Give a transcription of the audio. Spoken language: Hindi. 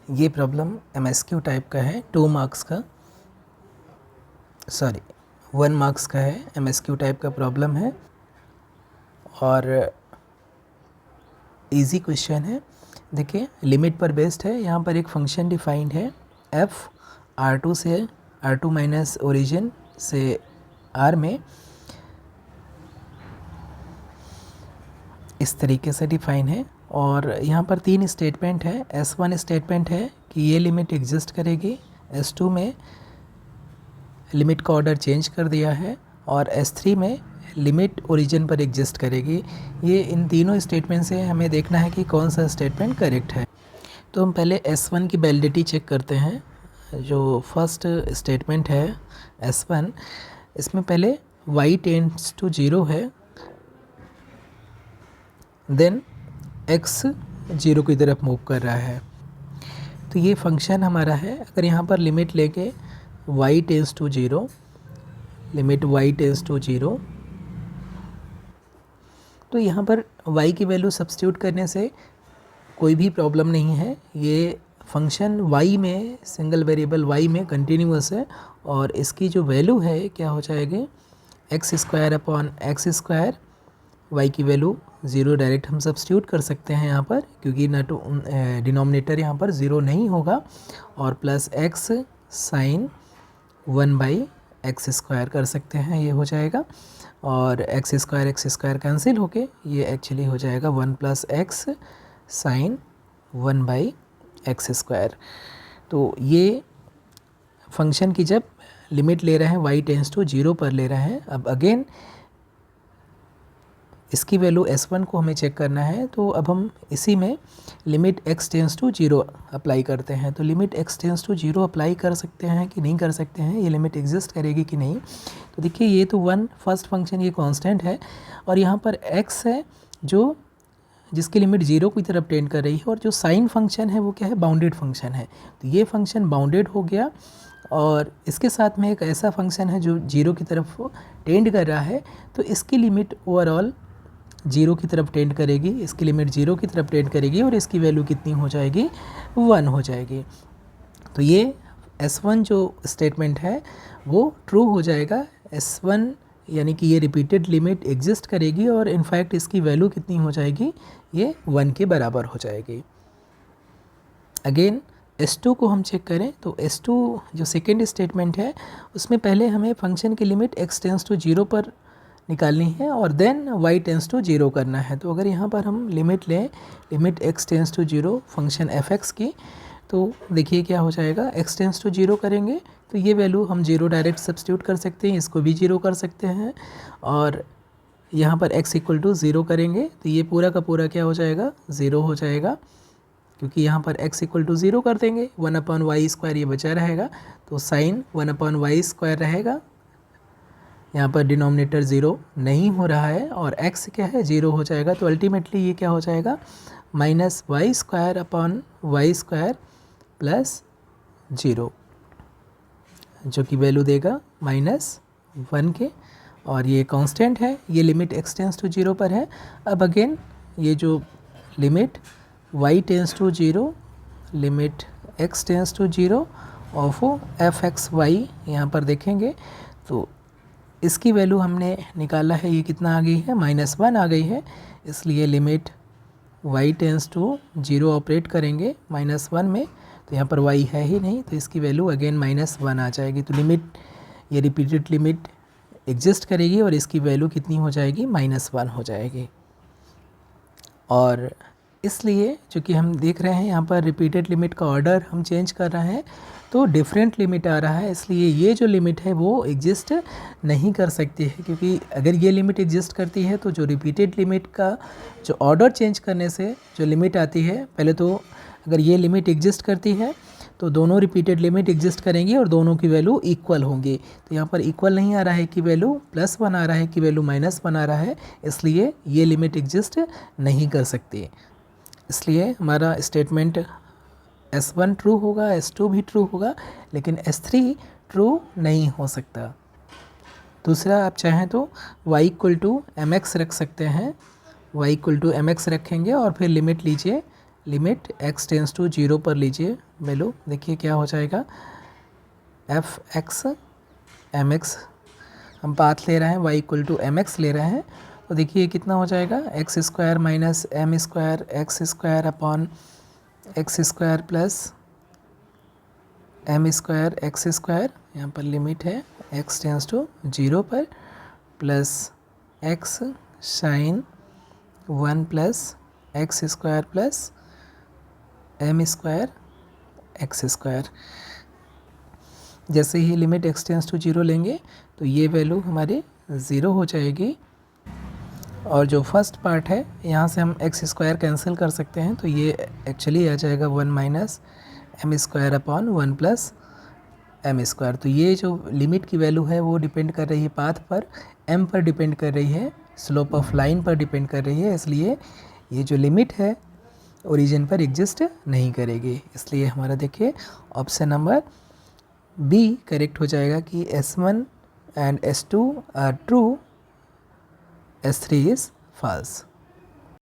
ये प्रॉब्लम MSQ टाइप का है, 2 मार्क्स का, सॉरी 1 मार्क्स का है, MSQ टाइप का प्रॉब्लम है और इजी क्वेश्चन है। देखिए लिमिट पर बेस्ड है। यहाँ पर एक फंक्शन डिफाइंड है f R2 से R2 माइनस ओरिजिन से R में इस तरीके से डिफाइन है और यहाँ पर 3 स्टेटमेंट है। S1 स्टेटमेंट है कि ये लिमिट एग्जिस्ट करेगी, S2 में लिमिट का ऑर्डर चेंज कर दिया है और S3 में लिमिट ओरिजिन पर एग्जिस्ट करेगी। ये इन तीनों स्टेटमेंट से हमें देखना है कि कौन सा स्टेटमेंट करेक्ट है। तो हम पहले S1 की वैलिडिटी चेक करते हैं। जो फर्स्ट स्टेटमेंट है S1, इसमें पहले y टेंड्स टू 0 है, देन x 0 की तरफ मूव कर रहा है। तो ये फंक्शन हमारा है। अगर यहाँ पर लिमिट लेके y tends to 0, limit y tends to 0, तो यहाँ पर y की वैल्यू सब्स्टिट्यूट करने से कोई भी प्रॉब्लम नहीं है। ये फंक्शन y में, सिंगल वेरिएबल y में कंटिन्यूअस है और इसकी जो वैल्यू है क्या हो जाएगी, x square upon x square. y की वैल्यू 0 डायरेक्ट हम सब्स्टिट्यूट कर सकते हैं यहाँ पर, क्योंकि ना तो डिनोमिनेटर यहाँ पर 0 नहीं होगा, और plus x sign 1/x square कर सकते हैं, ये हो जाएगा। और एक्स स्क्वायर कैंसिल होके ये एक्चुअली हो जाएगा 1 + x साइन 1/x स्क्वायर। तो ये फंक्शन की जब लिमिट ले रहे हैं y टेंड्स टू 0 पर ले रहे हैं। अब अगेन इसकी वैल्यू S1 को हमें चेक करना है, तो अब हम इसी में limit x tends to 0 apply करते हैं। तो limit x tends to 0 apply कर सकते हैं कि नहीं कर सकते हैं, ये लिमिट एग्जिस्ट करेगी कि नहीं। तो देखिए ये तो फर्स्ट फंक्शन ये कांस्टेंट है और यहाँ पर x है जो जिसकी लिमिट 0 की तरफ टेंड कर रही है, और जो साइन फंक्शन है वो क्या है, बाउंडेड फंक्शन है। तो ये फंक्शन बाउंडेड हो गया और इसके साथ में एक ऐसा फंक्शन है जो 0 की तरफ टेंड कर रहा है, तो इसकी लिमिट ओवरऑल 0 की तरफ टेंड करेगी, इसकी लिमिट 0 की तरफ टेंड करेगी और इसकी वैल्यू कितनी हो जाएगी, 1 हो जाएगी। तो ये S1 जो स्टेटमेंट है वो ट्रू हो जाएगा। S1 यानी कि ये रिपीटेड लिमिट एग्जिस्ट करेगी और इनफैक्ट इसकी वैल्यू कितनी हो जाएगी, ये 1 के बराबर हो जाएगी। अगेन S2 को हम चेक करें तो S2 जो सेकेंड स्टेटमेंट है उसमें पहले हमें फंक्शन की लिमिट x टेंड्स टू 0 पर निकालनी है और देन y टेंड्स टू 0 करना है। तो अगर यहाँ पर हम लिमिट लें, limit x tends to 0 function f(x) की, तो देखिए क्या हो जाएगा, x टेंड्स टू 0 करेंगे तो ये वैल्यू हम 0 डायरेक्ट सब्स्टिट्यूट कर सकते हैं, इसको भी 0 कर सकते हैं, और यहाँ पर x = 0 करेंगे तो ये पूरा का पूरा क्या हो जाएगा, 0 हो जाएगा, क्योंकि यहाँ पर x = 0 कर देंगे, 1/y² ये बचा रहेगा, तो साइन 1/y² रहेगा। यहाँ पर डिनोमिनेटर 0 नहीं हो रहा है और x क्या है, 0 हो जाएगा। तो अल्टीमेटली ये क्या हो जाएगा, -y² + 0, जो कि वैल्यू देगा -1 के, और ये कांस्टेंट है, ये लिमिट x टेंड्स टू 0 पर है। अब अगेन ये जो limit y tends to 0, limit x tends to 0 of f(x)y यहाँ पर देखेंगे तो इसकी वैल्यू हमने निकाला है, ये कितना आ गई है, -1 आ गई है। इसलिए limit y tends to 0 operate करेंगे -1 में, तो यहाँ पर y है ही नहीं, तो इसकी वैल्यू अगेन -1 आ जाएगी। तो लिमिट, ये रिपीटेड लिमिट एग्जिस्ट करेगी और इसकी वैल्यू कितनी हो जाएगी, -1 हो जाएगी। और इसलिए चूँकि हम देख रहे हैं यहाँ पर रिपीटेड लिमिट का ऑर्डर हम चेंज कर रहे हैं तो डिफरेंट लिमिट आ रहा है, इसलिए ये जो लिमिट है वो एग्जिस्ट नहीं कर सकती है, क्योंकि अगर ये लिमिट एग्जिस्ट करती है तो जो रिपीटेड लिमिट का जो ऑर्डर चेंज करने से जो लिमिट आती है, पहले तो अगर ये लिमिट एग्जिस्ट करती है तो दोनों रिपीटेड लिमिट एग्जिस्ट करेंगी और दोनों की वैल्यू इक्वल होंगी। तो यहाँ पर इक्वल नहीं आ रहा है कि वैल्यू +1 आ रहा है कि वैल्यू -1 आ रहा है, इसलिए ये लिमिट एग्जिस्ट नहीं कर सकती। इसलिए हमारा स्टेटमेंट S1 ट्रू होगा, S2 भी ट्रू होगा, लेकिन S3 ट्रू नहीं हो सकता। दूसरा, आप चाहें तो y = mx रख सकते हैं, y = mx रखेंगे और फिर लिमिट लीजिए, लिमिट x टेंस टू 0 पर लीजिए वैल्यू, देखिए क्या हो जाएगा, एफ एक्स एम एक्स हम पाथ ले रहे हैं, y equal to m x ले रहे हैं, तो देखिए कितना हो जाएगा, x square minus m square x square upon x square plus m square x square, यहाँ पर लिमिट है x टेंस टू 0 पर, plus x sine 1 plus x square plus m square x square. जैसे ही लिमिट x टेंस टू 0 लेंगे तो ये वैल्यू हमारी 0 हो जाएगी। और जो फर्स्ट पार्ट है यहाँ से हम एक्स स्क्वायर कैंसिल कर सकते हैं, तो ये एक्चुअली आ जाएगा 1 minus m square upon 1 plus m square. तो ये जो लिमिट की वैल्यू है वो डिपेंड कर रही है पाथ पर, m पर डिपेंड कर रही है, स्लोप ऑफ लाइन पर डिपेंड कर रही है, इसलिए ये जो लिमिट है ओरिजिन पर एग्जिस्ट नहीं करेगी। इसलिए हमारा देखिए ऑप्शन नंबर बी करेक्ट हो जाएगा कि S1 and S2 are true, S3 is false.